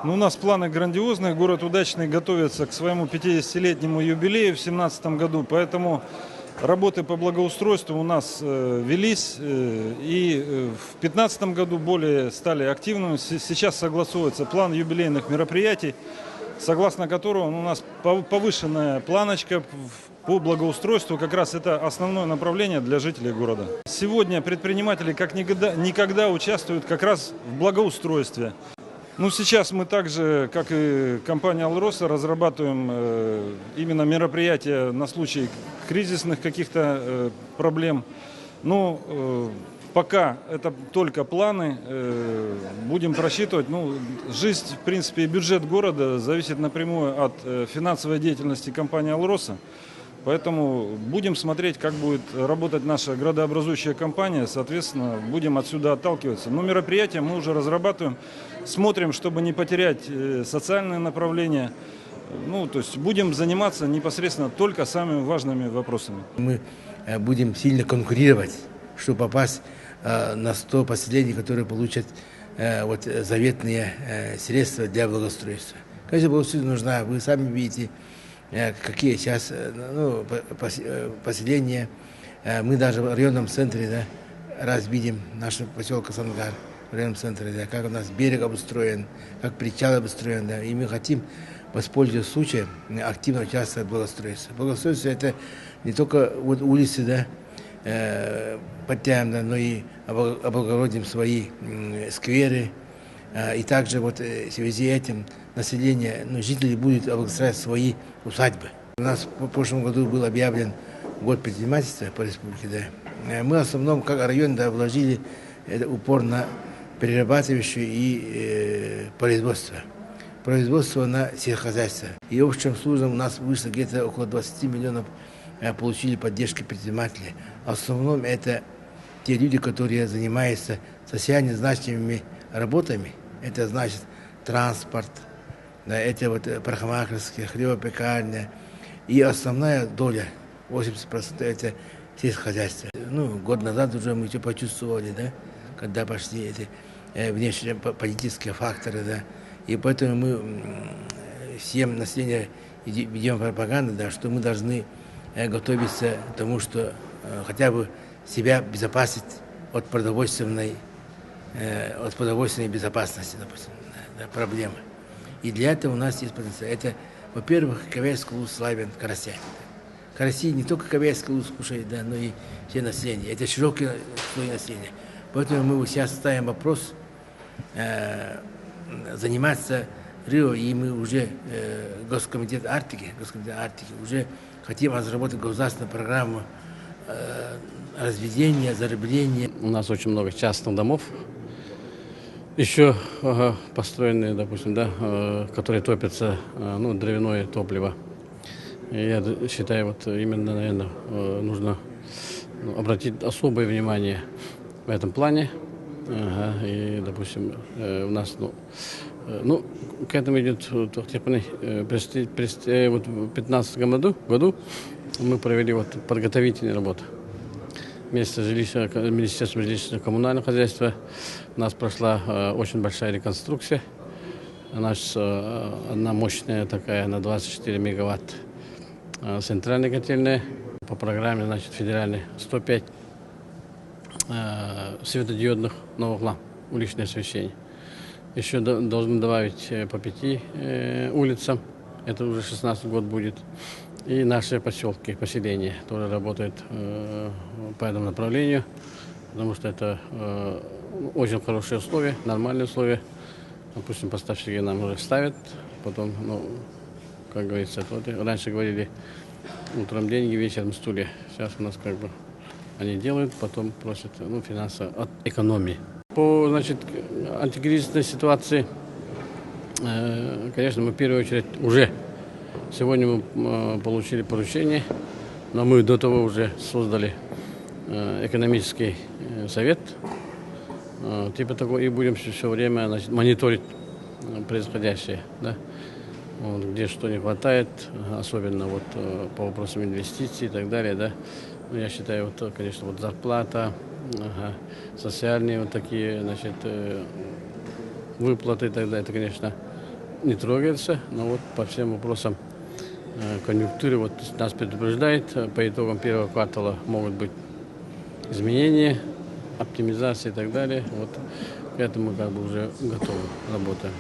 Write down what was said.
Ну, у нас планы грандиозные. Город Удачный готовится к своему 50-летнему юбилею в 2017 году. Поэтому работы по благоустройству у нас велись. И в 2015 году более стали активными. Сейчас согласовывается план юбилейных мероприятий, согласно которому у нас повышенная планочка по благоустройству. Как раз это основное направление для жителей города. Сегодня предприниматели как никогда участвуют как раз в благоустройстве. Ну, сейчас мы также, как и компания «Алроса», разрабатываем именно мероприятия на случай кризисных каких-то проблем. Но пока это только планы, будем просчитывать. Ну, жизнь, в принципе, и бюджет города зависит напрямую от финансовой деятельности компании «Алроса». Поэтому будем смотреть, как будет работать наша градообразующая компания. Соответственно, будем отсюда отталкиваться. Но мероприятия мы уже разрабатываем. Смотрим, чтобы не потерять социальное направление. Ну, то есть будем заниматься непосредственно только самыми важными вопросами. Мы будем сильно конкурировать, чтобы попасть на 100 поселений, которые получат заветные средства для благоустройства. Конечно, благоустройство нужна, вы сами видите, какие сейчас поселения. Мы даже в районном центре раз видим наш поселок Сангар, в районном центре, как у нас берег обустроен, как причал обустроен. И мы хотим, воспользоваться случаем, активно участвовать в благоустройстве. Благоустройство — это не только улицы, подтянем, но и облагородим свои скверы. И также в связи с этим население, жители будут облагораживать свои усадьбы. У нас в прошлом году был объявлен год предпринимательства по республике. Мы в основном, как район, вложили упор на перерабатывающее и производство на сельскохозяйство. И общим службам у нас вышло где-то около 20 миллионов получили поддержки предпринимателей. В основном это те люди, которые занимаются социально значимыми работами. Это значит транспорт, это парикмахерские, хлебопекарня. И основная доля, 80%, это сельскохозяйство. Год назад уже мы все почувствовали, когда пошли эти внешнеполитические факторы. И поэтому мы всем населению ведем пропаганду, что мы должны готовиться к тому, что хотя бы себя обезопасить от продовольственной безопасности, допустим, проблемы. И для этого у нас есть потенциал. Это, во-первых, Кавельский улус славен карасями. Караси не только Кавельский улус кушает, но и все население. Это широкий слой населения. Поэтому мы сейчас ставим вопрос заниматься Рио, и мы уже Госкомитет Арктики уже хотим разработать государственную программу разведения, зарыбления. У нас очень много частных домов, еще построенные, допустим, которые топятся, дровяное топливо. И я считаю, именно, наверное, нужно обратить особое внимание в этом плане. И, допустим, у нас, к этому идет, в 2015 году мы провели подготовительные работы. Вместе с Министерством жилищно-коммунального хозяйства у нас прошла очень большая реконструкция. У нас одна мощная такая на 24 мегаватт центральная котельная. По программе, федеральной 105 светодиодных новых ламп, уличное освещение. Еще должны добавить по 5 улицам, это уже 16 год будет. И наши поселки, поселения тоже работают по этому направлению, потому что это очень хорошие условия, нормальные условия. Допустим, поставщики нам уже ставят, потом, как говорится, раньше говорили, утром деньги, вечером стулья. Сейчас у нас они делают, потом просят финансово от экономии. По антикризисной ситуации, конечно, мы в первую очередь уже сегодня мы получили поручение, но мы до того уже создали экономический совет, типа такого, и будем все время мониторить происходящее, где что не хватает, особенно по вопросам инвестиций и так далее, Я считаю, конечно, зарплата, социальные такие, выплаты и так далее, это, конечно, не трогается, но вот по всем вопросам конъюнктуры вот нас предупреждает, по итогам первого квартала могут быть изменения, оптимизация и так далее. Вот к этому как бы уже готовы, работаем.